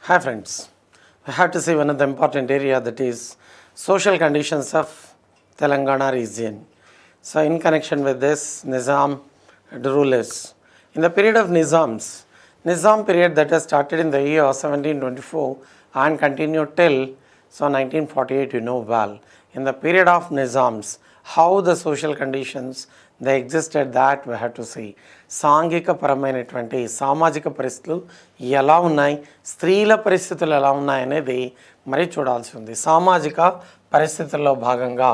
Hi friends, I have to say one of the important area that is social conditions of Telangana region. So in connection with this Nizam rulers, in the period of Nizam period that has started in the year 1724 and continued till 1948, you know well. In the period of Nizams, how the social conditions they existed, that we have to see. సాంఘిక పరమైనటువంటి సామాజిక పరిస్థితులు ఎలా ఉన్నాయి, స్త్రీల పరిస్థితులు ఎలా ఉన్నాయి అనేది మరి చూడాల్సి ఉంది. సామాజిక పరిస్థితుల్లో భాగంగా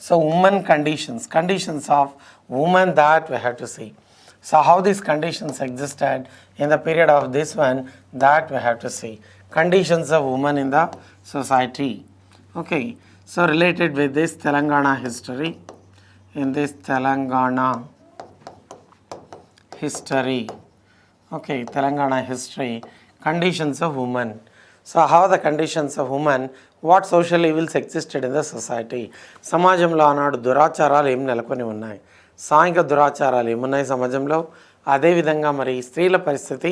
so women conditions of women that we have to see. So how these conditions existed in the period of this one, that we have to see. Conditions of women in the society. Okay, so related with this Telangana history, in this Telangana history, okay, Telangana history, conditions of women. So how the conditions of women, what social evils existed in the society. సమాజంలో ఆనాడు దురాచారాలు ఏం నెలకొని ఉన్నాయి, సాంఘిక దురాచారాలు ఏమున్నాయి సమాజంలో, అదేవిధంగా మరి స్త్రీల పరిస్థితి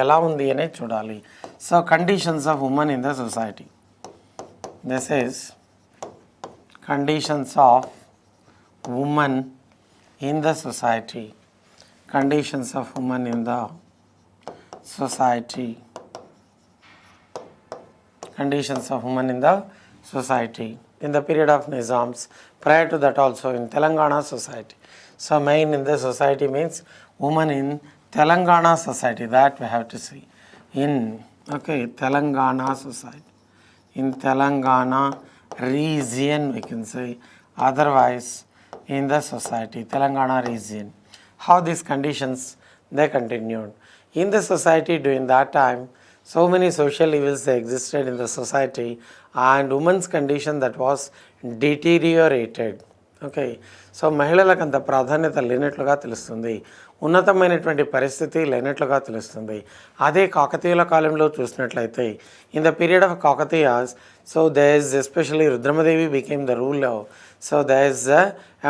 ఎలా ఉంది అనేది చూడాలి. So conditions of women in the society. This is conditions of women in the society. Conditions of women in the society. Conditions of women in the society in the period of Nizams. Prior to that also in Telangana society. So main in the society means women in Telangana society, that we have to see. In Telangana society, in Telangana region we can say, otherwise in the society, Telangana region. How these conditions they continued in the society during that time. So many social evils they existed in the society, and women's condition that was deteriorated. Okay, so మహిళలకు అంత ప్రాధాన్యత లేనట్లుగా తెలుస్తుంది, ఉన్నతమైనటువంటి పరిస్థితి లేనట్లుగా తెలుస్తుంది. అదే కాకతీయుల కాలంలో చూసినట్లయితే in the period of Kakatiyas, so there is especially Rudramadevi became the ruler. So there is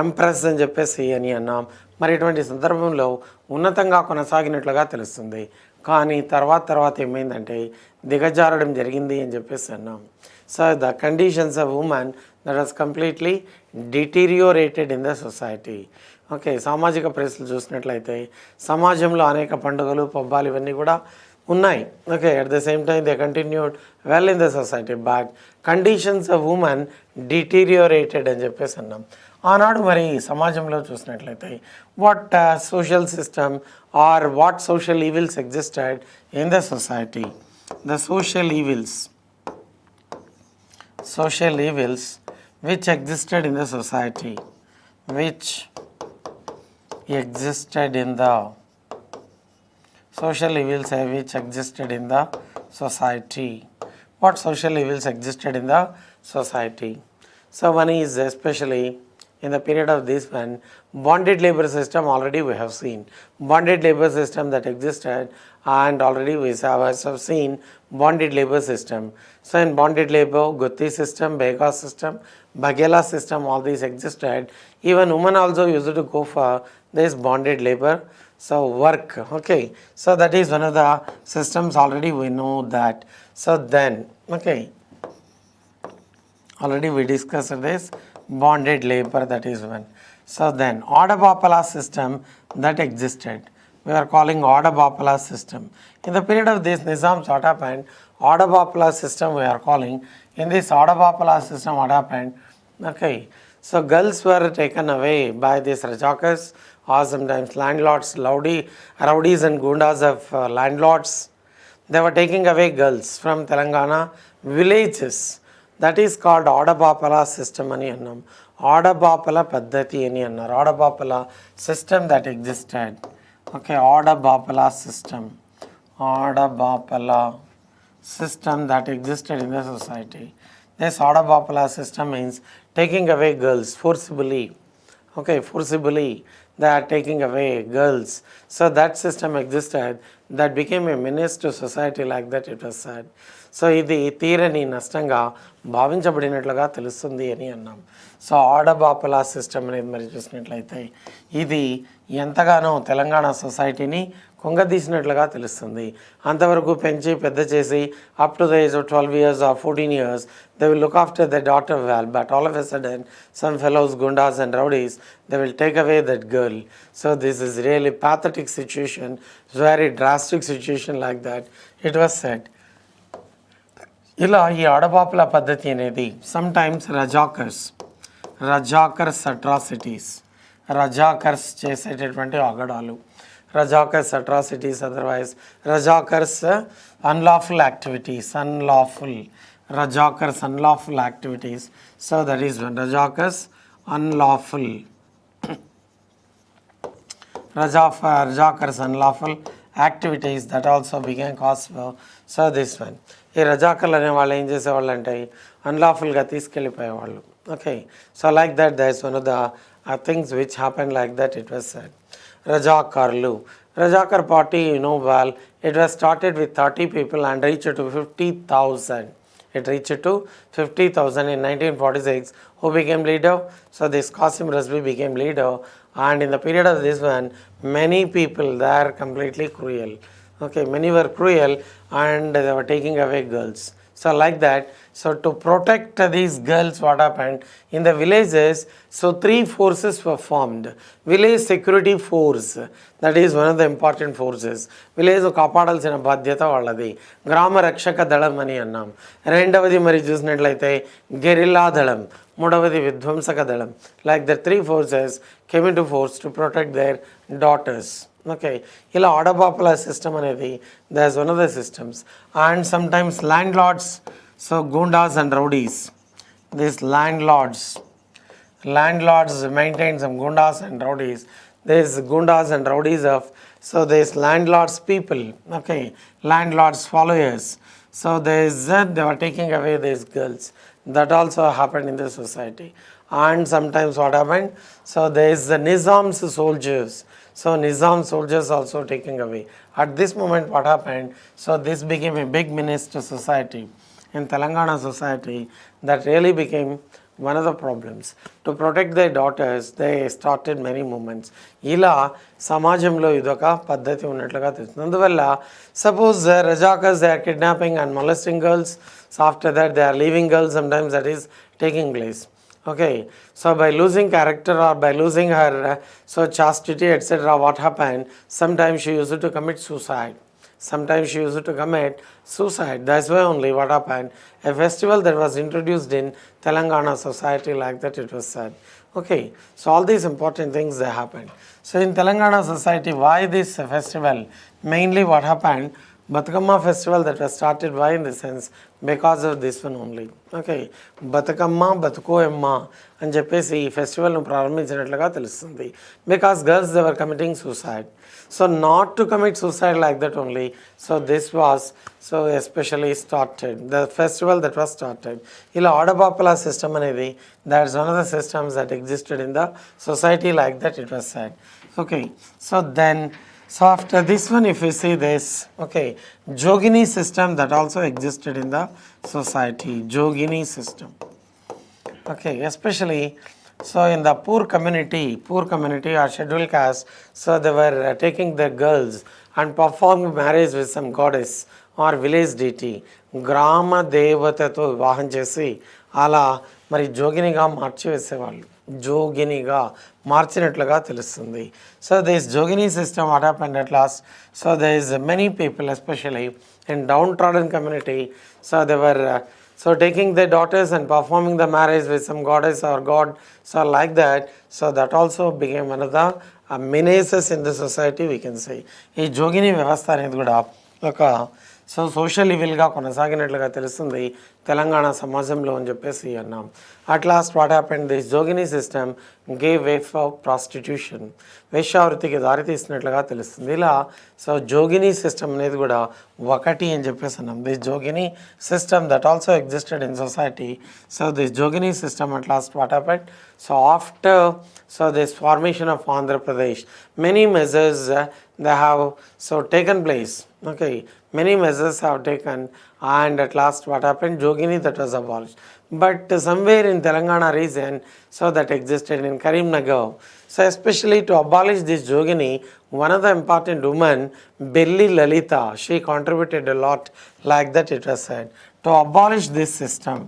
empress అని చెప్పేసి అని అన్నాం. మరి ఇటువంటి సందర్భంలో ఉన్నతంగా కొనసాగినట్లుగా తెలుస్తుంది. కానీ తర్వాత ఏమైందంటే దిగజారడం జరిగింది అని చెప్పేసి అన్నాం. So the conditions of women that was completely deteriorated in the society. Okay, సామాజిక పరిస్థితులు చూసినట్లయితే సమాజంలో అనేక పండుగలు పబ్బాలు ఇవన్నీ కూడా ఉన్నాయి. Okay, at the same time they continued well in the society, but conditions of women deteriorated అని చెప్పేసి అన్నాం. ఆనాడు మరి సమాజంలో చూసినట్లయితే what social system or what social evils existed in the society. The social evils which existed in the society, which existed in the social evils which existed in the society. What social evils existed in the society? So one is especially in the period of this one, bonded labor system already we have seen. Bonded labor system that existed, and already we have seen bonded labor system. So in bonded labor, Gutti system, Bega system, Bagela system, all these existed. Even women also used to go for this bonded labor, so work. Okay, so that is one of the systems already we know that. So then, okay, already we discussed this bonded labor, that is one. So then Odabapala system that existed, we are calling Odabapala system. In the period of this Nizams, what happened? Odabapala system we are calling. In this Odabapala system what happened? Okay, so girls were taken away by these Rajakas or sometimes landlords, rowdies and gundas of landlords. They were taking away girls from Telangana villages. That is called Odabapala system అని అన్నాం. Odabapala పద్ధతి అని అన్నారు. Odabapala system that existed. Okay, Odabapala system that existed in the society. This Odabapala system means taking away girls forcibly. Okay, forcibly they are taking away girls. So that system existed, that became a menace to society, like that it was said. So ఇది తీరని నష్టంగా భావించబడినట్లుగా తెలుస్తుంది అని అన్నాం. So ఆడబాపలా system అనేది మరి చూసినట్లయితే ఇది ఎంతగానో తెలంగాణ సొసైటీని కుంగదీసినట్లుగా తెలుస్తుంది. అంతవరకు పెంచి పెద్ద చేసి up to the age of 12 years or 14 years they will look after their daughter well, but all of a sudden some fellows, gundas and rowdies, they will take away that girl. So this is really pathetic situation, very drastic situation like that it was said. ఇలా ఈ ఆడబాపుల పద్ధతి అనేది sometimes Razakars atrocities, Razakars చేసేటటువంటి ఆగడాలు, Razakars atrocities, otherwise Razakars unlawful activities, Razakars unlawful activities. So that is one, Razakars unlawful, Razakars unlawful activities that also became cause for. So this one, ఈ రజాకర్లు అనే వాళ్ళు ఏం చేసేవాళ్ళు అంటే అన్లాఫుల్గా తీసుకెళ్ళిపోయేవాళ్ళు. Okay, so like that that is one of the things which happen like that it was said. Rajakarlu. Rajakar party, you know well, it was started with 30 people and reached to 50,000. It reached to 50,000 in 1946. Who became leader? So this Qasim Razvi became leader, and in the period of this one, many people they are completely cruel. Okay, many were cruel and they were taking away girls. So like that, so to protect these girls, what happened in the villages, so 3 forces were formed. Village security force, that is one of the important forces. Village కాపాడాల్సిన బాధ్యత వాళ్ళది. గ్రామ రక్షక దళం అని అన్నాం. రెండవది మరి చూసినట్లయితే గెరిల్లా దళం, మూడవది విధ్వంసక దళం. Like the 3 forces came into force to protect their daughters. Okay, ఇలా ఆడబాపుల సిస్టమ్ అనేది that is one of the systems. And sometimes land lords, so goondas and rowdies, this land lords maintain some gundas and rowdies. This gundas and rowdies of, so this landlords people, okay, landlords followers. So they were taking away these girls. That also happened in the society. And sometimes what happened, so there is the Nizam's soldiers. So Nizam soldiers also taking away. At this moment what happened, so this became a big menace to society. In Telangana society, that really became one of the problems. To protect their daughters, they started many movements. ఇలా సమాజంలో ఇదొక పద్ధతి ఉన్నట్లుగా తెలుస్తుంది. అందువల్ల suppose Razakars they are kidnapping and molesting girls. So after that they are leaving girls, sometimes that is taking place. Okay, so by losing character or by losing her so chastity etc., what happened, sometimes she used to commit suicide. That's why only what happened, a festival that was introduced in Telangana society, like that it was said. Okay, so all these important things they happened. So in Telangana society, why this festival? Mainly what happened, Batukamma festival that was started, why in the sense, because of this one only. Okay, Batukamma, Batukoemma అని చెప్పేసి ఈ ఫెస్టివల్ను ప్రారంభించినట్లుగా తెలుస్తుంది. Because girls they were committing suicide. So not to commit suicide like that only. So this was so especially started the festival that was started. ఇలా ఆడబాపల system అనేది that is one of the systems that existed in the society, like that it was said. Okay, so then, so after this one, if you see this, okay, Jogini system that also existed in the society, Jogini system. Okay, especially so in the poor community or scheduled caste, so they were taking their girls and performing marriage with some goddess or village deity. గ్రామ దేవతతో వివాహం చేసి అలా మరి జోగినిగా మార్చివేసేవాళ్ళు, జోగినిగా మార్చినట్లుగా తెలుస్తుంది. So this jogini system what happened at last, so there is many people especially in downtrodden community, so they were so taking their daughters and performing the marriage with some goddess or god, so like that, so that also became one of the menaces in the society, we can say. ఈ జోగిని వ్యవస్థ అనేది కూడా ఒక so social ఈవిల్గా కొనసాగినట్లుగా తెలుస్తుంది తెలంగాణ సమాజంలో అని చెప్పేసి అన్నాం. At last what happened, this jogini system gave way for prostitution, వేశ్యావృత్తికి దారితీసినట్లుగా తెలుస్తుంది. ఇలా సో జోగిని సిస్టమ్ అనేది కూడా ఒకటి అని చెప్పేసి అన్నాం. This jogini system that also existed in society. So this jogini system at last what happened, so after so this formation of Andhra Pradesh, many measures they have so taken place. Okay, many measures have taken, and at last what happened? Jogini, that was abolished. But somewhere in Telangana region, so that existed in Karimnagar. So especially to abolish this Jogini, one of the important women, Belli Lalita, she contributed a lot, like that it was said. To abolish this system,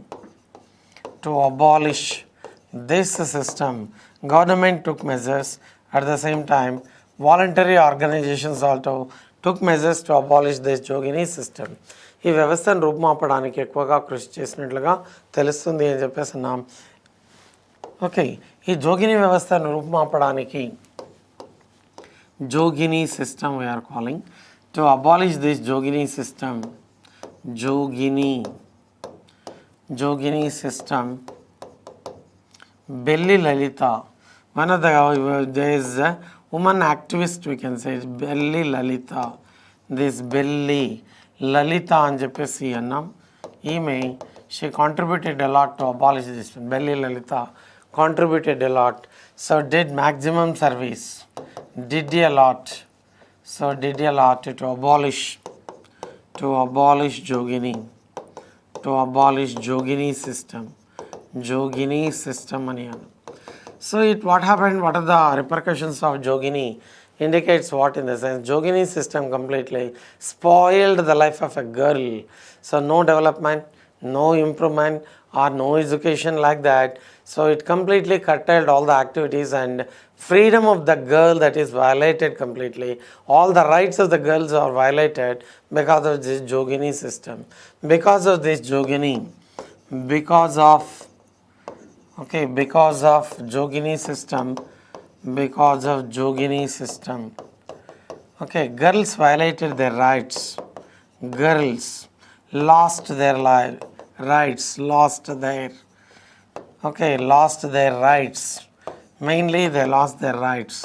government took measures. At the same time, voluntary organizations also took measures to abolish this Jogini system. ఈ వ్యవస్థను రూపుమాపడానికి ఎక్కువగా కృషి చేసినట్లుగా తెలుస్తుంది అని చెప్పేసి అన్నాం. Okay, ఈ జోగిని వ్యవస్థను రూపుమాపడానికి Jogini system we are calling. To abolish this Jogini system, Jogini system, Belli Lalita, one of the, there is a woman activist, we can say, Belli Lalita. This Belli Lalita అని చెప్పేసి అన్నాం. ఈమె she contributed a lot to abolish this. Belli Lalita contributed a lot. So did maximum service. Did a lot to abolish Jogini, Jogini system ani. So what happened? What are the repercussions of Jogini? Indicates what in the sense? Jogini system completely spoiled the life of a girl. So no development, no improvement, or no education like that. So it completely curtailed all the activities, and freedom of the girl that is violated completely. All the rights of the girls are violated because of this Jogini system. Because of this Jogini, because of Jogini system, okay, girls violated their rights. Girls lost their rights, lost their rights. Mainly they lost their rights.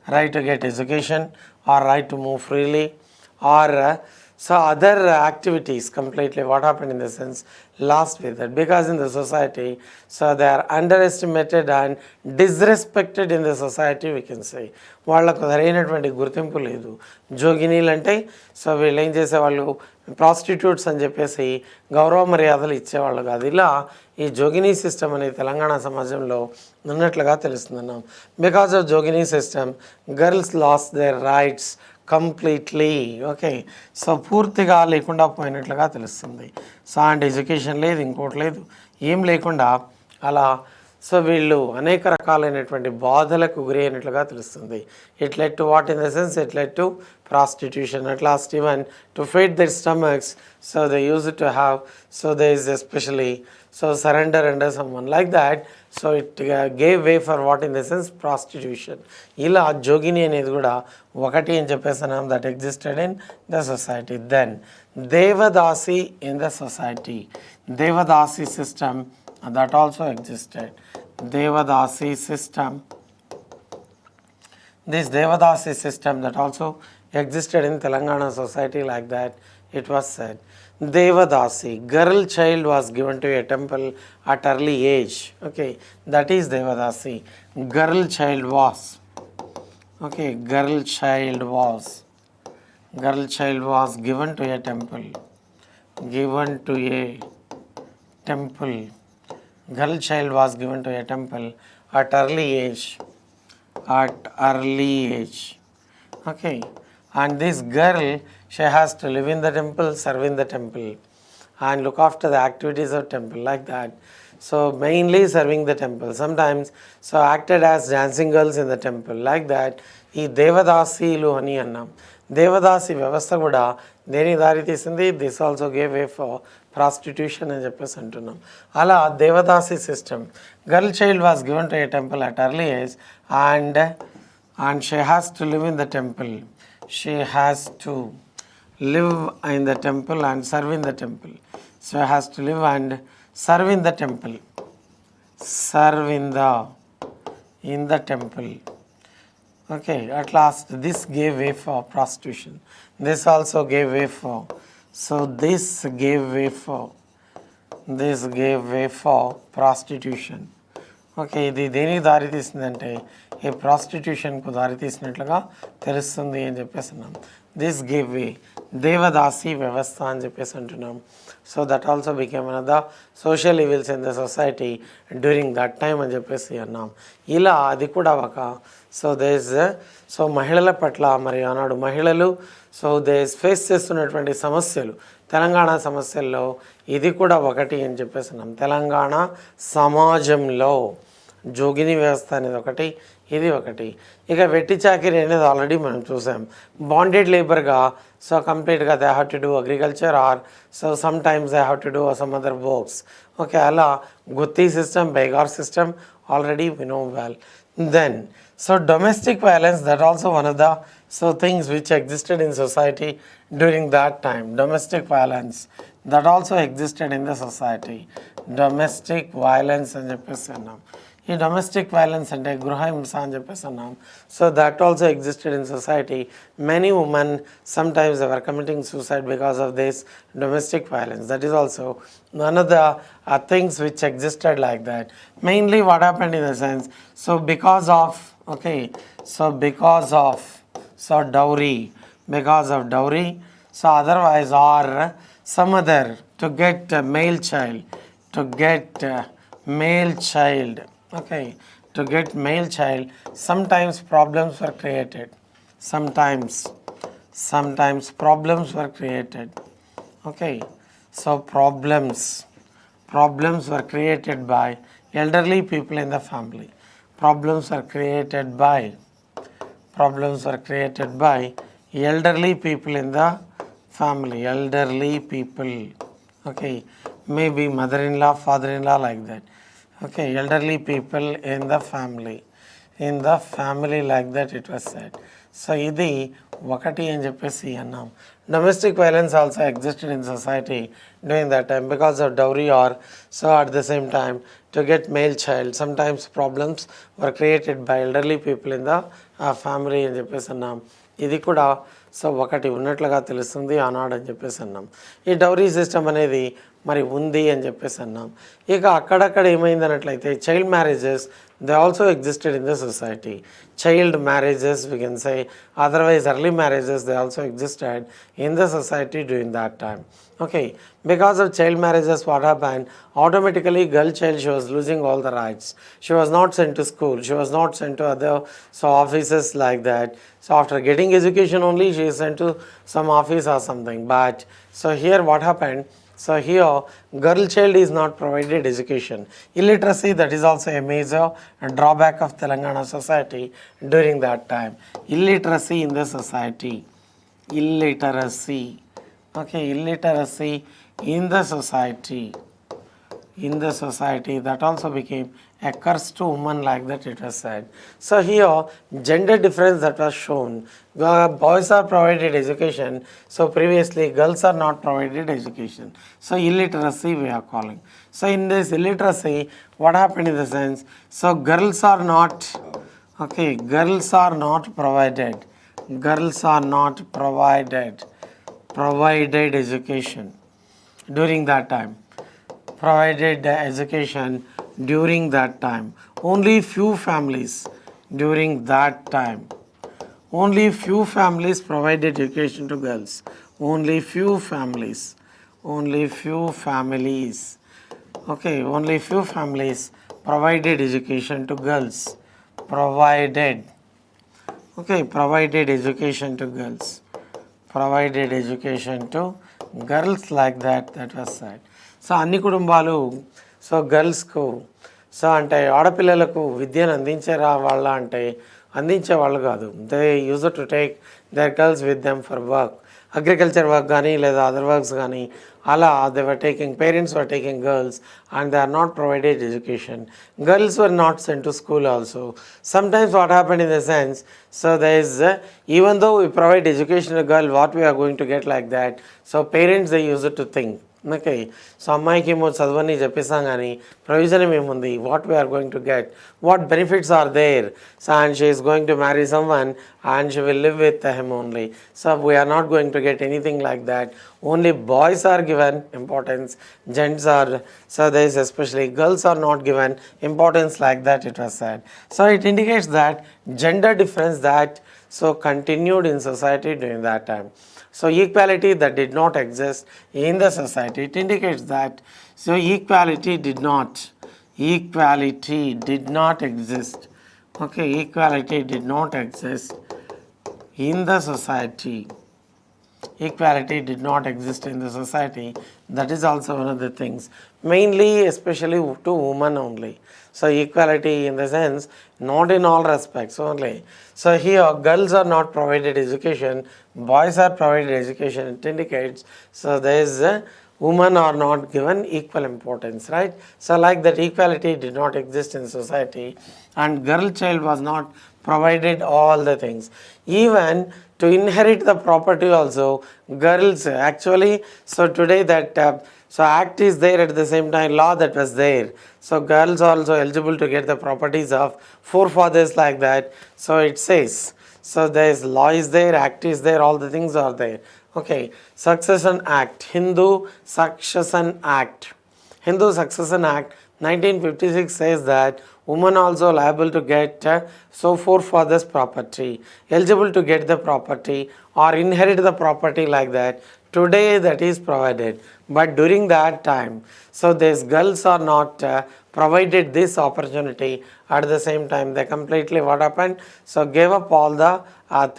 Right to get education, or right to move freely, or so other activities completely. What happened in the sense? Lost with that. Because in the society, so they are underestimated and disrespected in the society, we can say. వాళ్ళకు సరైనటువంటి గుర్తింపు లేదు. జోగినీలు అంటే so వీళ్ళు ఏం చేసేవాళ్ళు? Prostitutes అని చెప్పేసి గౌరవ మర్యాదలు ఇచ్చేవాళ్ళు కాదు. ఇలా ఈ జోగినీ సిస్టమ్ అనేది తెలంగాణ సమాజంలో ఉన్నట్లుగా తెలుస్తున్నాం. Because of Jogini system, girls lost their rights completely. Okay, so పూర్తిగా లేకుండా పోయినట్లుగా తెలుస్తుంది. సో అండ్ ఎడ్యుకేషన్ లేదు, ఇంకోటి లేదు, ఏం లేకుండా అలా సో వీళ్ళు అనేక రకాలైనటువంటి బాధలకు గురి అయినట్లుగా తెలుస్తుంది. It led to what in the sense? It led to prostitution. At last, even to feed their stomachs, so they used to have, so there is especially so surrender under someone like that. So it gave way for what in the sense? Prostitution. Ila Jogini అనేది కూడా ఒకటి అని చెప్పేసాం that existed in the society. Then Devadasi in the society, Devadasi system that also existed. Devadasi system, this Devadasi system that also existed in Telangana society, like that it was said. Devadasi, girl child was given to a temple at early age. Okay, that is Devadasi. Girl child was, okay, girl child was given to a temple. Girl child was given to a temple at early age. Okay, and this girl, she has to live in the temple, serve in the temple, and look after the activities of temple, like that. So mainly serving the temple, sometimes so acted as dancing girls in the temple, like that. ఈ దేవదాసీలు అని అన్నాం. దేవదాసి వ్యవస్థ కూడా దేని దారి తీసింది? This also gave way for prostitution అని చెప్పేసి అంటున్నాం. అలా devadasi system, girl child was given to a temple at early age, and she has to live in the temple. She has to live in the temple and serve in the temple. So she has to live and serve in the temple. Serve in the temple. Okay, at last this gave way for prostitution. This also gave way for. So this gave way for prostitution. Okay, ఇది దేనికి దారి తీస్తుందంటే ఈ ప్రాస్టిట్యూషన్కు దారి తీసినట్లుగా తెలుస్తుంది అని చెప్పేసి అన్నాం. This give వే దేవదాసి వ్యవస్థ అని చెప్పేసి అంటున్నాం. So that also became one of the social evils in the society during that time అని చెప్పేసి అన్నాం. ఇలా అది కూడా ఒక సో మహిళల పట్ల మరి ఆనాడు మహిళలు ఫేస్ చేస్తున్నటువంటి సమస్యలు, తెలంగాణ సమస్యల్లో ఇది కూడా ఒకటి అని చెప్పేసి అన్నాం. తెలంగాణ సమాజంలో జోగిని వ్యవస్థ అనేది ఒకటి, ఇది ఒకటి. ఇక వెట్టి చాకిరి అనేది ఆల్రెడీ మనం చూసాం. బాండెడ్ లేబర్గా కంప్లీట్గా they have to do agriculture or some times they have to do some other works. Okay, అలా గుత్తి సిస్టమ్, బైగార్ system already we know well. Then domestic violence, that also one of the things which existed in society during that time. Domestic violence that also existed in the society. Domestic violence అని చెప్పేసి అన్నాం. ఈ domestic violence అంటే గృహహింస అని చెప్పేసి అన్నాం. So that also existed in society. Many women sometimes they were committing suicide because of this domestic violence. That is also one of the things which existed like that. Mainly what happened in the sense, because of dowry, otherwise or some other to get a male child, to get male child, sometimes problems were created. Sometimes problems were created. Okay, so problems were created by elderly people in the family. Problems were created by elderly people in the family. Elderly people, okay, maybe mother-in-law, father-in-law, like that. Okay, elderly people in the family like that it was said. So ఇది ఒకటి అని చెప్పేసి అన్నాం. Domestic violence also existed in society during that time because of dowry or at the same time to get male child. Sometimes problems were created by elderly people in the family అని చెప్పేసి అన్నాం. ఇది కూడా ఒకటి ఉన్నట్లుగా తెలుస్తుంది ఆనాడు అని చెప్పేసి అన్నాం. ఈ డౌరీ సిస్టమ్ అనేది మరి ఉంది అని చెప్పేసి అన్నాం. ఇక అక్కడక్కడ ఏమైంది అన్నట్లయితే child marriages they also existed in the society. Child marriages we can say, otherwise early marriages they also existed in the society during that time. Okay, because of child marriages what happened, automatically girl child, she was losing all the rights. She was not sent to school, she was not sent to other offices like that. So after getting education only she is sent to some office or something. But here what happened, here girl child is not provided education. Illiteracy, that is also a major drawback of Telangana society during that time. Illiteracy in the society. Illiteracy in the society, that also became a curse to women like that it was said. So here gender difference that was shown. Boys are provided education, previously girls are not provided education. So illiteracy we are calling. So in this illiteracy what happened in the sense, girls are not provided education during that time. Only few families during that time. Only few families provided education to girls. Only few families. Okay, only few families provided education to girls. Provided education to girls. Like that was said. అన్ని కుటుంబాలు గర్ల్స్కు అంటే ఆడపిల్లలకు విద్యను అందించేవాళ్ళ అంటే అందించేవాళ్ళు కాదు. They use to take their girls with them for work, agriculture work కానీ లేదా అదర్ వర్క్స్ కానీ. అలా parents were taking girls and they are not provided education. Girls were not sent to school also. Sometimes what happened in the sense, there is even though we provide education to girl, what we are going to get like that. Parents they used to think okay. So అమ్మాయికి ఏమో చదవని చెప్పేసాం కానీ ప్రయోజనం ఏముంది, what we are going to get, what benefits are there. So and she is going to marry someone and she will live with him only. So we are not going to get anything like that. Only boys are given importance, gents are, so there is especially girls are not given importance like that, it was said. So it indicates that gender difference that so continued in society during that time. So equality that did not exist in the society, it indicates that so equality did not exist. Okay, equality did not exist in the society. Equality did not exist in the society. That is also one of the things, mainly especially to women only. So equality in the sense, not in all respects only. So here girls are not provided education, boys are provided education, it indicates. So there is women are not given equal importance, right? So like that equality did not exist in society, and girl child was not provided all the things. Even to inherit the property also, girls actually, so today that so act is there, at the same time law that was there. So girls are also eligible to get the properties of forefathers like that. So it says, so there is law is there, act is there, all the things are there. Okay, Succession Act, Hindu Succession Act. Hindu Succession Act 1956 says that women also liable to get so forefathers property, eligible to get the property or inherit the property like that. Today that is provided, but during that time, so these girls are not provided this opportunity. At the same time they completely what happened, so gave up all the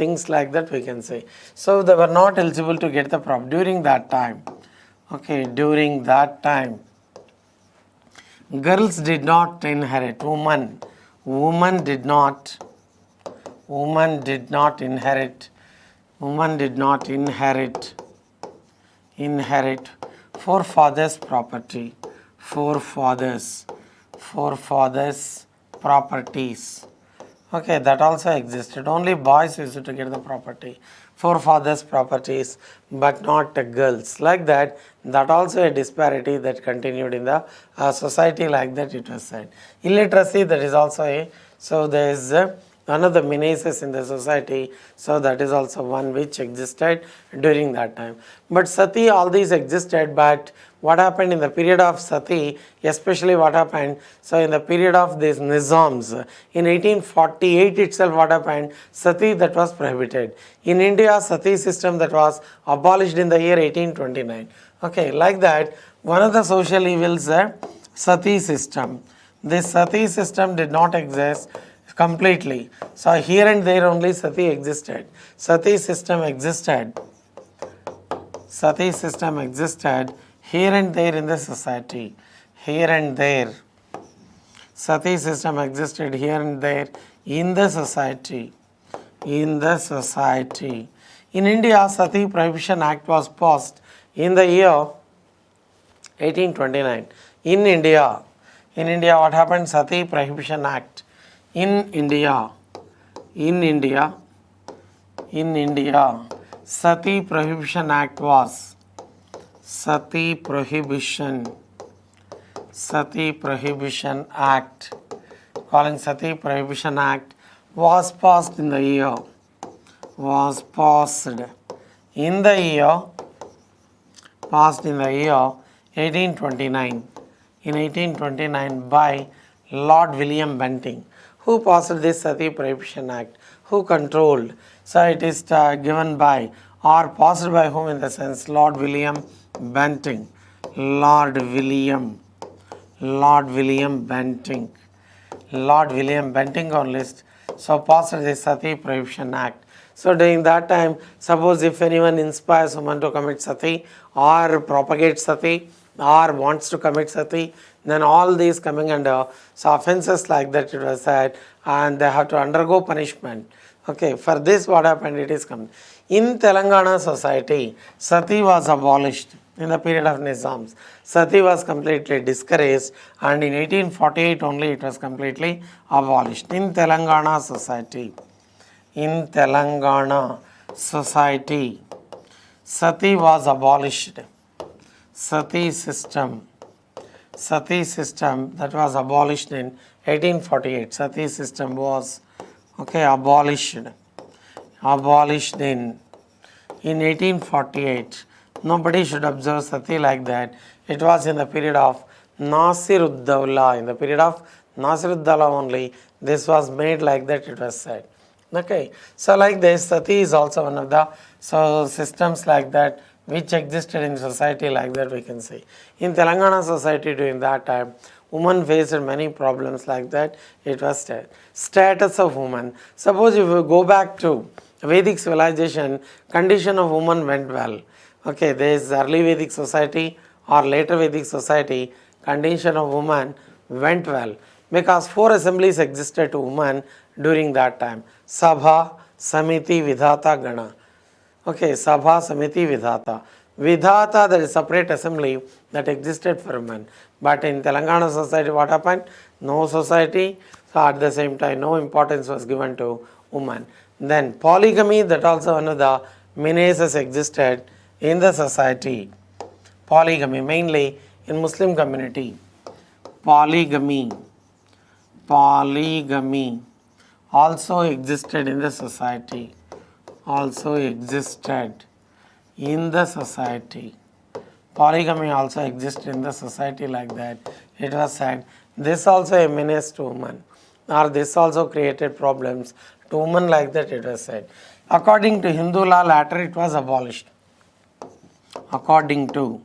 things like that, we can say. So they were not eligible to get the property during that time. Okay, during that time girls did not inherit, women did not inherit forefathers property, forefathers properties. Okay, that also existed. Only boys used to get the property, forefathers properties, but not girls. Like that, that also a disparity that continued in the society, like that it was said. Illiteracy, that is also a, so there is another menaces in the society. So that is also one which existed during that time. But sati, all these existed, but what happened in the period of sati, especially what happened, so in the period of these nizams, in 1848 itself what happened, sati that was prohibited. In India, sati system that was abolished in the year 1829. Okay, like that, one of the social evils, sati system. This sati system did not exist completely. So here and there only sati existed. Sati system existed here and there in the society. Here and there. Sati system existed here and there in the society. In India, Sati Prohibition Act was passed in the year 1829. In India, what happened? Sati Prohibition Act. In India, Sati Prohibition Act was, Sati Prohibition Act, calling Sati Prohibition Act, was passed in the year, passed in the year 1829. In 1829 by Lord William Bentinck. Who passed this Sati Prohibition Act? Who controlled? So it is given by or passed by whom, in the sense Lord William Bentinck. Lord William Bentinck on list. So passed the Sati Prohibition Act. So during that time, suppose if anyone inspires someone to commit sati or propagate sati or wants to commit sati, then all these coming under so offenses like that, it was said, and they have to undergo punishment. Okay, for this what happened, it is come. In Telangana society, sati was abolished in the period of Nizams. Sati was completely discouraged, and in 1848 only it was completely abolished. In Telangana society, sati was abolished. Sati system. Sati system that was abolished in 1848. Sati system was abolished in 1848. Nobody should observe sati like that. It was in the period of Nasiruddaulah. In the period of Nasiruddaulah only this was made like that, it was said. Okay, so like this, sati is also one of the systems like that which existed in society like that, we can say. In Telangana society during that time, women faced many problems like that. It was status of woman. Suppose if you go back to Vedic civilization, condition of woman went well. Okay, there is early Vedic society or later Vedic society, condition of woman went well because 4 assemblies existed to women during that time. Sabha, Samiti, Vidhata, Gana. Okay, Sabha, Samiti, Vidhata. Vidhata, there is separate assembly that existed for women. But in Telangana society, what happened? No society, so at the same time, no importance was given to women. Then polygamy, that also one of the menaces existed in the society. Polygamy, mainly in Muslim community. Polygamy also existed in the society. Polygamy also exists in the society like that. It was said this also a menace to women, or this also created problems to women like that, it was said. According to Hindu law, later it was abolished. According to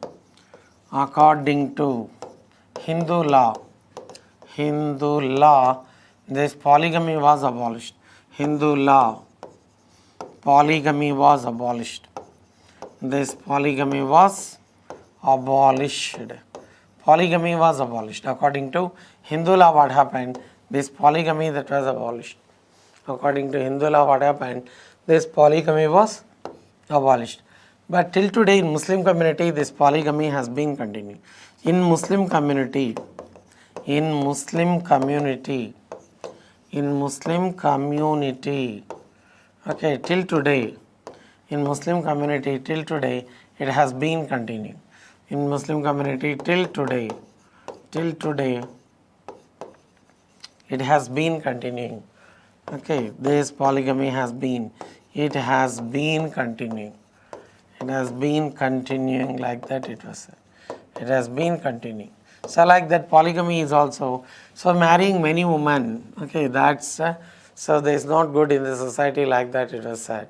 Hindu law, this polygamy was abolished. Hindu law, polygamy was abolished. This polygamy was abolished. Polygamy was abolished. According to Hindu law, what happened? This polygamy that was abolished. According to Hindu law, what happened? This polygamy was abolished. But till today in Muslim community, this polygamy has been continuing. In Muslim community, okay, till today, in Muslim community till today, it has been continuing. In Muslim community till today, it has been continuing. Okay, this polygamy has been continuing. It has been continuing like that, it was said. It has been continuing. So like that, polygamy is also, so marrying many women, okay, that's, so there is not good in the society like that, it was said.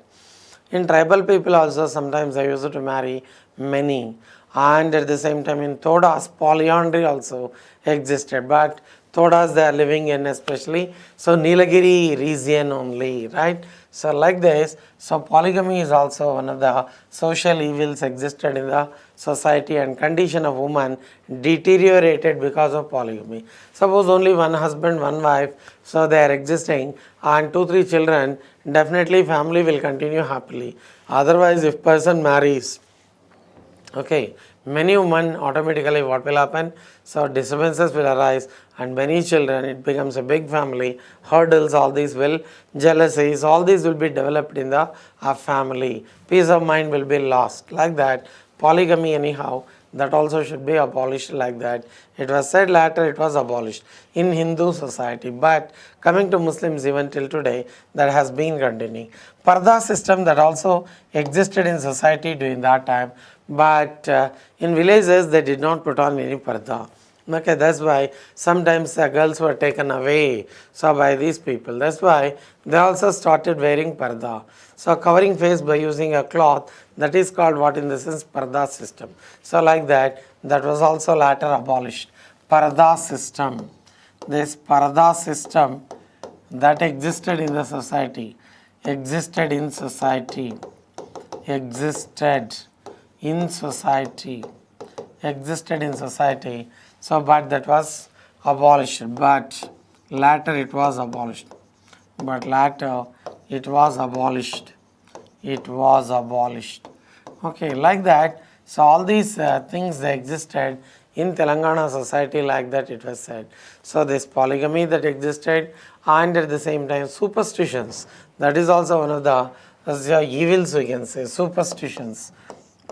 In tribal people also, sometimes they used to marry many, and at the same time in Todas, polyandry also existed, but Todas they are living in especially, so Nilagiri region only, right? So like this, so polygamy is also one of the social evils existed in the society, and condition of woman deteriorated because of polygamy. Suppose only one husband, one wife, so they are existing, and 2-3 children, definitely family will continue happily. Otherwise, if person marries, okay, many women, automatically what will happen? So disturbances will arise, and many children, it becomes a big family, hurdles, all these will, jealousies, all these will be developed in the family. Peace of mind will be lost. Like that, polygamy anyhow, that also should be abolished like that. It was said later it was abolished in Hindu society, but coming to Muslims even till today, that has been continuing. Parda system that also existed in society during that time, but in villages they did not put on any parda. Okay, that's why sometimes the girls were taken away, so by these people. That's why they also started wearing parda. So covering face by using a cloth, that is called what in the sense parda system. So like that, that was also later abolished. Parda system. This parda system that existed in the society, existed in society. So, but that was abolished. But later it was abolished. Okay, like that. So all these things they existed in Telangana society like that, it was said. So this polygamy that existed, and at the same time superstitions. That is also one of the evils, we can say, superstitions.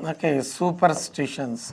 Okay, superstitions.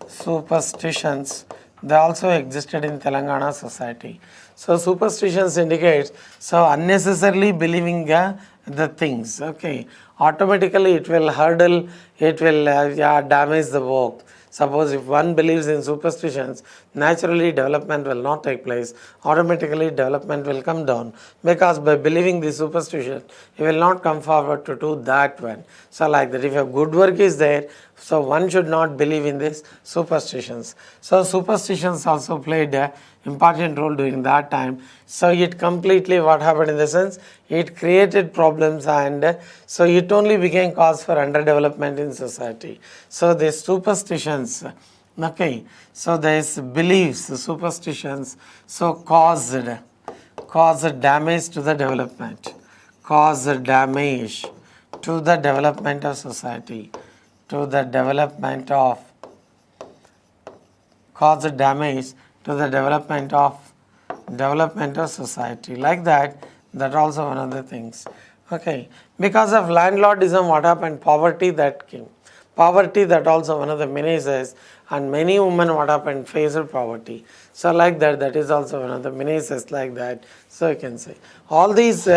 superstitions, they also existed in Telangana society. So superstitions indicates so unnecessarily believing the things. Okay, automatically it will hurdle, it will damage the work. Suppose if one believes in superstitions, naturally development will not take place. Automatically development will come down, because by believing the superstition, you will not come forward to do that one. So like that, if a good work is there, so one should not believe in these superstitions. So superstitions also played a important role during that time. So it completely, what happened in the sense, it created problems, and so it only became cause for underdevelopment in society. So the superstitions, okay, so these beliefs, superstitions, so caused damage to the development, caused damage to the development of society, to the development of, caused damage to the development of society. Like that, that also one of the things. Okay, because of landlordism, what happened? Poverty that came. Poverty, that also one of the menaces, and many women, what happened, faced poverty. So like that, that is also one of the menaces, like that. So you can say all these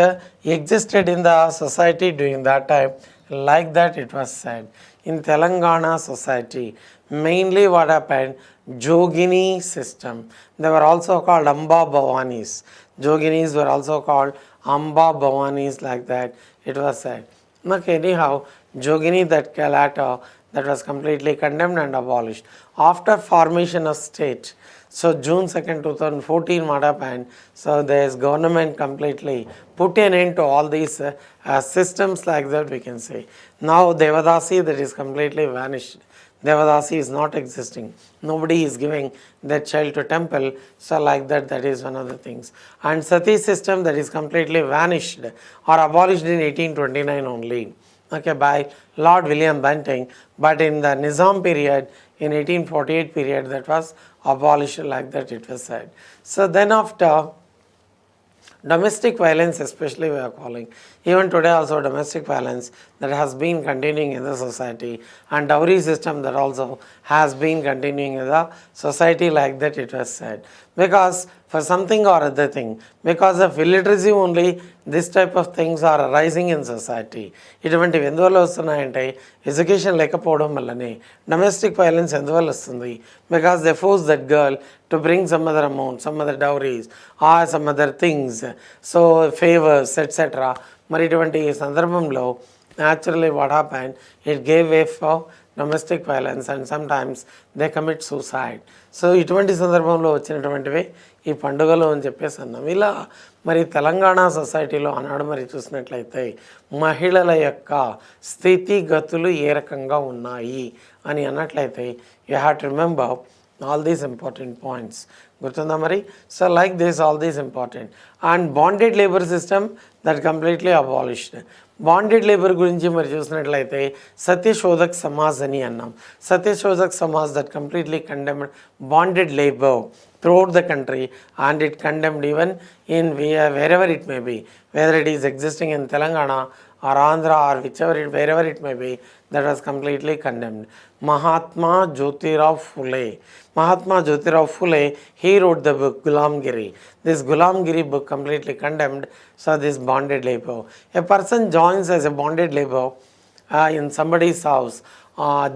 existed in the society during that time. Like that it was said. In Telangana society, mainly what happened, Jogini system. They were also called Amba Bhavanis. Joginis were also called Amba Bhavanis, like that it was said. Okay, anyhow, Jogini, that latter, that was completely condemned and abolished. After formation of state, so June 2nd, 2014, what happened? So this government completely put an end to all these systems, like that we can say. Now Devadasi, that is completely vanished. Devadasi is not existing. Nobody is giving their child to temple. So like that, that is one of the things. And Sati system, that is completely vanished or abolished in 1829 only. Okay, by Lord William Bentinck. But in the Nizam period, in 1848 period, that was abolished, like that it was said. So then after, domestic violence, especially we are calling, even today also domestic violence that has been continuing in the society, and dowry system that also has been continuing in the society, like that it was said. Because for something or other thing, because of illiteracy only, this type of things are arising in society. ఇటువంటివి ఎందువల్ల వస్తున్నాయంటే education లేకపోవడం వల్లనే domestic violence ఎందువల్ల వస్తుంది? Because they force that girl to bring some other amount, some other dowries or some other things, so favors, etc. మరి ఇటువంటి సందర్భంలో naturally what happened, it gave way for domestic violence, and sometimes they commit suicide. So ఇటువంటి సందర్భంలో వచ్చినటువంటివి ఈ పండుగలు అని చెప్పేసి అన్నాం. ఇలా మరి తెలంగాణ సొసైటీలో ఆనాడు మరి చూసినట్లయితే మహిళల యొక్క స్థితిగతులు ఏ రకంగా ఉన్నాయి అని అన్నట్లయితే you have to remember all these important points. Gurtunda Mari? So like this, all these important. And bonded labor system that completely abolished. Bonded labor గురించి మరి చూసినట్లయితే సత్యశోధక్ సమాజ్ అని అన్నాం. Satyashodhak Samaj that completely condemned bonded labor throughout the country, and it condemned even in wherever it may be, whether it is existing in Telangana or Andhra or whichever wherever it may be, that was completely condemned. Mahatma Jyotirao Phule. Mahatma Jyotirao Phule, he wrote the book Gulamgiri. This Gulamgiri book completely condemned, so this bonded labor. A person joins as a bonded labor in somebody's house,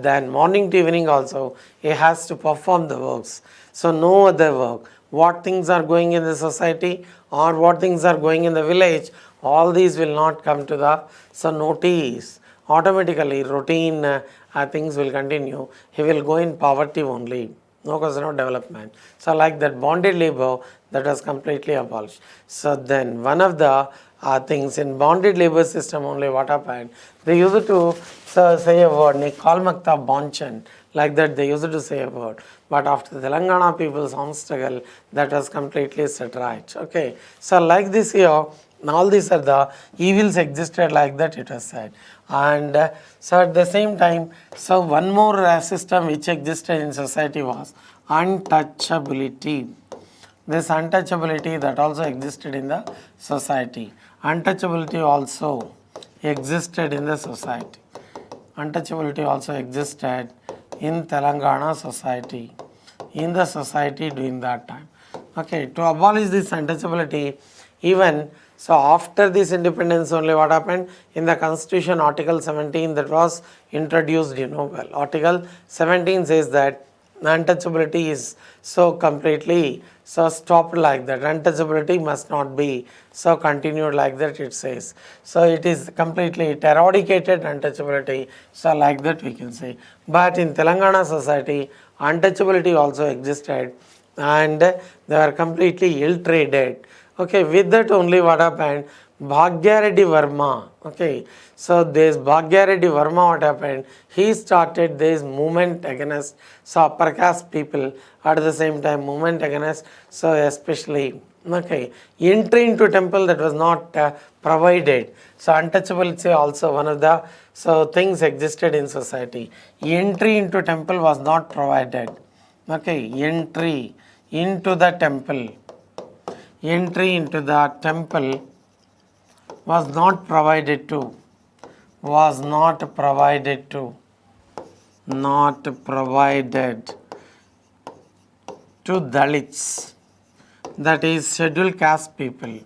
then morning to evening also, he has to perform the works. So no other work. What things are going in the society or what things are going in the village, all these will not come to the notice. Automatically routine things will continue. He will go in poverty only. No cause, no development. So like that bonded labor, that was completely abolished. So then one of the things in bonded labor system only, what happened, they used to say a word, Kalmakta Bonchan, like that they used to say a word. But after the Telangana people's own struggle, that was completely set right. Okay, so like this here, all these are the evils existed, like that it was said. And so at the same time, so one more system which existed in society was untouchability. This untouchability that also existed in the society. Untouchability also existed in the society. Untouchability also existed in Telangana society, in the society during that time. Okay, to abolish this untouchability, even so after this independence only what happened in the constitution, article 17 that was introduced, well, article 17 says that untouchability is so completely so stopped like that, untouchability must not be so continued like that, it says. So it is completely eradicated untouchability, so like that we can say. But in Telangana society untouchability also existed and they were completely ill-traded. Okay, with that only what happened, Bhagyaredi Verma, okay, so this Bhagyaredi Verma what happened, he started this movement against so upper caste people, at the same time movement against so especially, okay, entry into temple that was not provided. So untouchability also one of the so things existed in society. Entry into temple was not provided. Okay, entry into the temple was not provided to, not provided to Dalits, that is scheduled caste people.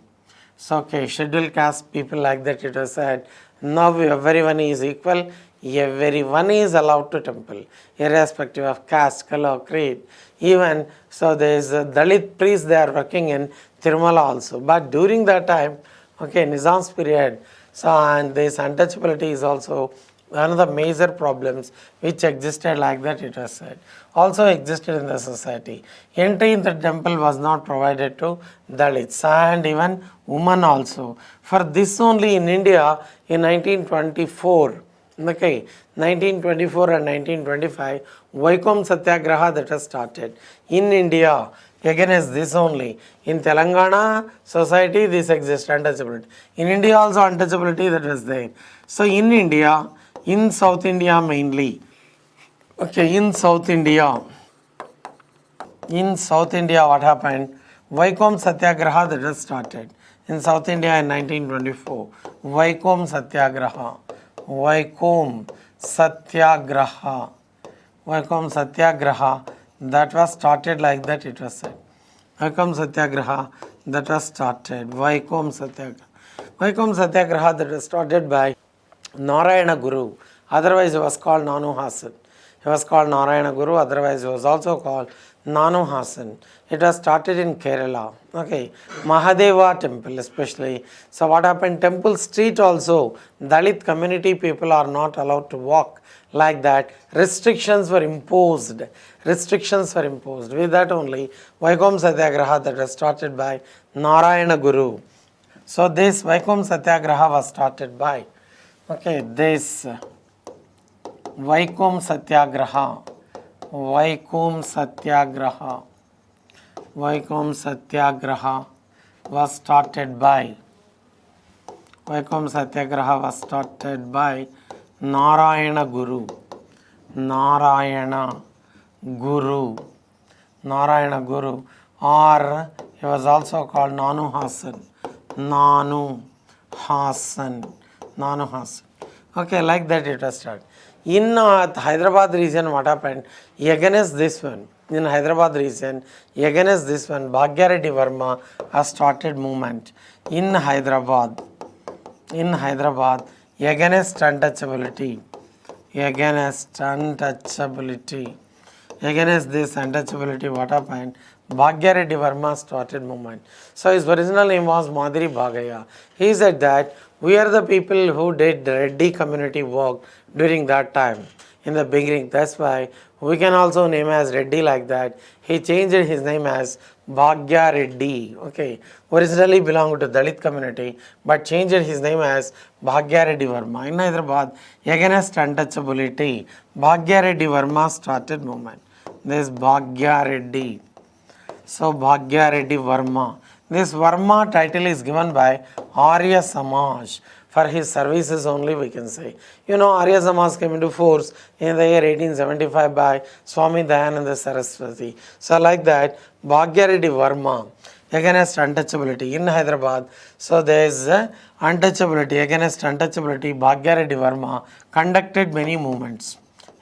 So okay, scheduled caste people like that it was said, now everyone is equal, everyone is allowed to temple, irrespective of caste, color, creed. Even so there is a Dalit priest, they are working in Tirumala also. But during that time, okay, Nizam's period, so and this untouchability is also one of the major problems which existed like that it was said. Also existed in the society. Entry in the temple was not provided to Dalits and even women also. For this only in India in 1924, okay, 1924 and 1925, Vaikom Satyagraha that was started in India. Against this only. In Telangana society this exists, untouchability. In India also untouchability that was there. So in India, in South India mainly, okay, in South India what happened, Vaikom Satyagraha that was started. In South India in 1924, Vaikom Satyagraha that was started like that it was said. Vaikom Satyagraha that was started. Vaikom Satyagraha that was started by Narayana Guru. Otherwise he was called Nanu Hasan. He was called Narayana Guru. Otherwise he was also called Nanu Hasan. It was started in Kerala. Okay, Mahadeva temple especially. So what happened? Temple street also, Dalit community people are not allowed to walk like that. Restrictions were imposed. With that only, Vaikom Satyagraha that was started by Narayana Guru. So this Vaikom Satyagraha was started by, okay, this Vaikom Satyagraha was started by Narayana Guru, or he was also called Nanu Hasan. Okay, like that it was started. In Hyderabad region what happened, against this one, Bhagyaredi Verma has started movement in Hyderabad against untouchability. Against this untouchability what happened, Bhagyaredi Verma started movement. So his original name was Madhuri Bhagaya. He said that we are the people who did Reddy community work during that time in the beginning. That's why we can also name as Reddy like that. He changed his name as Bhagyaredi. Okay, originally belonged to Dalit community but changed his name as Bhagyaredi Verma. In Hyderabad, against untouchability, Bhagyaredi Verma started movement. This Bhagyaredi. So Bhagyaredi Verma. This Verma title is given by Arya Samaj. For his services only we can say. Arya Samaj came into force in the year 1875 by Swami Dayananda Saraswati. So like that, Bhagyaredi Verma against untouchability in Hyderabad. So there is untouchability, against untouchability, Bhagyaredi Verma conducted many movements.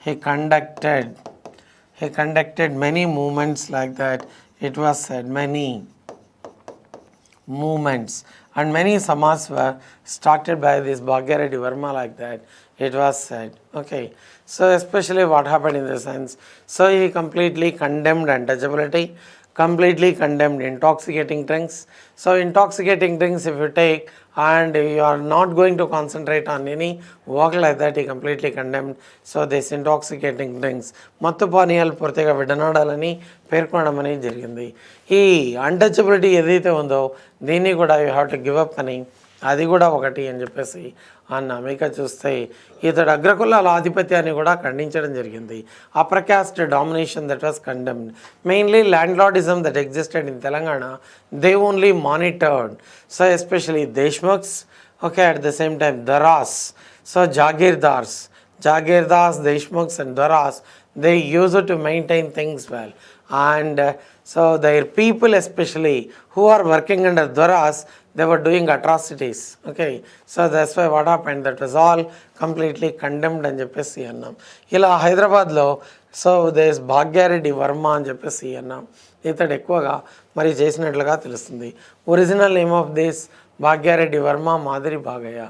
he conducted many movements like that. It was said many movements and many samas were started by this Bhagyarati Varma like that. It was said. Okay. So especially what happened in the sense, so he completely condemned untouchability, completely condemned intoxicating drinks. So intoxicating drinks if you take and you are not going to concentrate on any work like that, he completely condemned. So this intoxicating drinks మత్తు పానీయాలు పూర్తిగా విడనాడాలని పేర్కొనడం అనేది జరిగింది. ఈ untouchability ఏదైతే ఉందో దీన్ని కూడా you have to give up అని అది కూడా ఒకటి అని చెప్పేసి అన్నాం. ఇక చూస్తే ఇతడు అగ్రకులాల ఆధిపత్యాన్ని కూడా ఖండించడం జరిగింది. Upper caste domination that was condemned. Mainly landlordism that existed in Telangana, they only monitored. So especially Deshmukhs, okay, at the same time daras, so jagirdars, deshmukhs and daras, they used to maintain things well, and so their people especially who are working under daras, they were doing atrocities. Okay, so that's why what happened, that was all completely condemned అని చెప్పేసి అన్నాం. ఇలా హైదరాబాద్లో so does Bhagya Reddy Varma అని చెప్పేసి అన్నాం. ఇతడు ఎక్కువగా మరి చేసినట్లుగా తెలుస్తుంది. Original name of this Bhagya Reddy Varma మాదిరి భాగయ్య.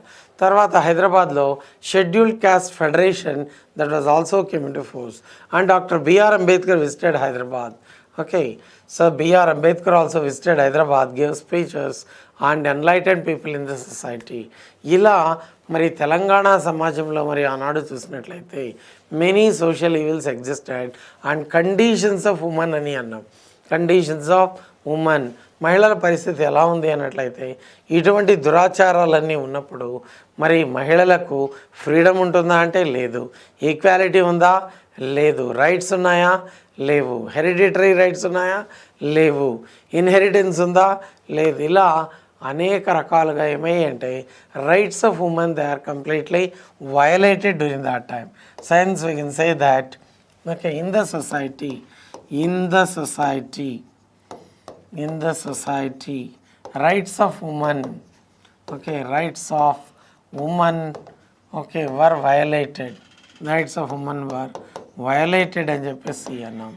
తర్వాత హైదరాబాద్లో scheduled caste federation that was also came into force and doctor B R Ambedkar visited Hyderabad. Okay, so B.R. Ambedkar also visited Hyderabad, gave speeches and enlightened people in the society. ఇలా మరి తెలంగాణ సమాజంలో మరి ఆనాడు చూసినట్లయితే many social evils existed and conditions of women అని అన్నాం. Conditions of women, మహిళల పరిస్థితి ఎలా ఉంది అన్నట్లయితే ఇటువంటి దురాచారాలన్నీ ఉన్నప్పుడు మరి మహిళలకు ఫ్రీడమ్ ఉంటుందా అంటే లేదు. ఈక్వాలిటీ ఉందా? లేదు. రైట్స్ ఉన్నాయా? లేవు. హెరిడిటరీ రైట్స్ ఉన్నాయా? లేవు. ఇన్హెరిటెన్స్ ఉందా? లేదు. ఇలా అనేక రకాలుగా ఏమయ్యాయి అంటే rights of women they are completely violated during that time. Since we can say that okay in the society rights of women, okay, rights of women, okay, were violated. Rights of women were violated అని చెప్పేసి అన్నాం.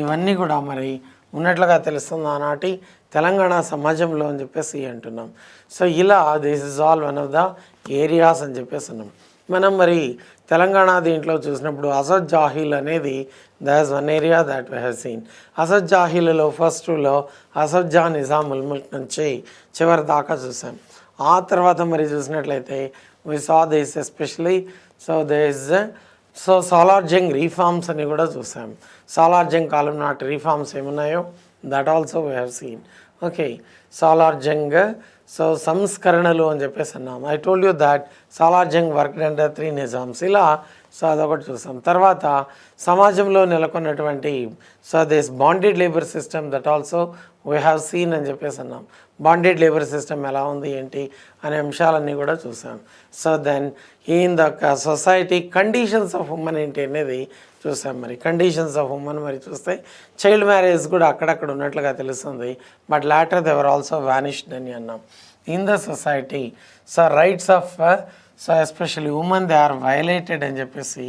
ఇవన్నీ కూడా మరి ఉన్నట్లుగా తెలుస్తుంది ఆనాటి తెలంగాణ సమాజంలో అని చెప్పేసి అంటున్నాం. సో ఇలా this is all one of the areas అని చెప్పేసి అన్నాం. మనం మరి తెలంగాణ దీంట్లో చూసినప్పుడు అసద్ జాహీల్ అనేది that is one area that we have seen. అసద్ జాహీల్లో ఫస్ట్లో అసద్ జా నిజాముల్ ముల్క్ నుంచి చివరి దాకా చూసాం. ఆ తర్వాత మరి చూసినట్లయితే we saw this especially so this so Salar Jung reforms అని కూడా చూసాం. సాలార్ జంగ్ కాలం నాటి రీఫార్మ్స్ ఏమున్నాయో that also we have seen. Okay, Salar Jung so సంస్కరణలు అని చెప్పేసి అన్నాం. I told you that Salar Jung work under 3 Nizams. ఇలా సో అదొకటి చూసాం. తర్వాత సమాజంలో నెలకొన్నటువంటి so this bonded labour system that also we have seen అని చెప్పేసి అన్నాం. బాండెడ్ లేబర్ సిస్టమ్ ఎలా ఉంది ఏంటి అనే అంశాలన్నీ కూడా చూసాం. So then in the society conditions of women ఏంటి అనేది చూసాం. మరి కండిషన్స్ ఆఫ్ ఉమెన్ మరి చూస్తే చైల్డ్ మ్యారేజ్ కూడా అక్కడక్కడ ఉన్నట్లుగా తెలుస్తుంది. But later they were also vanished అని అన్నాం. In the society so rights of so especially women they are violated అని చెప్పేసి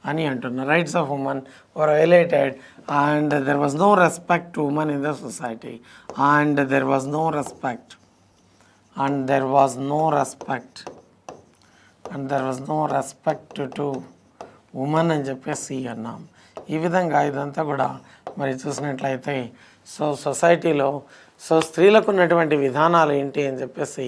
అని అంటున్నారు. Rights of women were violated and there was no respect to women in the society and there was no respect to women అని చెప్పేసి అన్నాం. ఈ విధంగా ఇదంతా కూడా మరి చూసినట్లయితే సో సొసైటీలో సో స్త్రీలకు ఉన్నటువంటి విధానాలు ఏంటి అని చెప్పేసి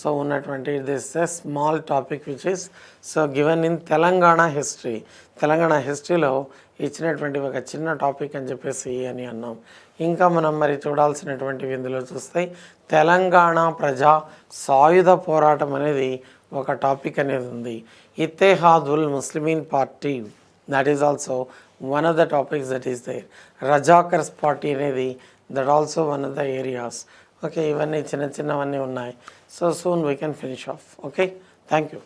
సో ఉన్నటువంటి this a small topic which is so given in Telangana history. Telangana హిస్టరీలో ఇచ్చినటువంటి ఒక చిన్న టాపిక్ అని చెప్పేసి అని అన్నాం. ఇంకా మనం మరి చూడాల్సినటువంటివి ఇందులో చూస్తే తెలంగాణ ప్రజా సాయుధ పోరాటం అనేది ఒక టాపిక్ అనేది ఉంది. Ittehadul Muslimeen party that is also one of the topics that is there. Razakars party అనేది that also one of the areas. Okay, ఇవన్నీ చిన్నవన్నీ ఉన్నాయి. So soon we can finish off. Okay, thank you.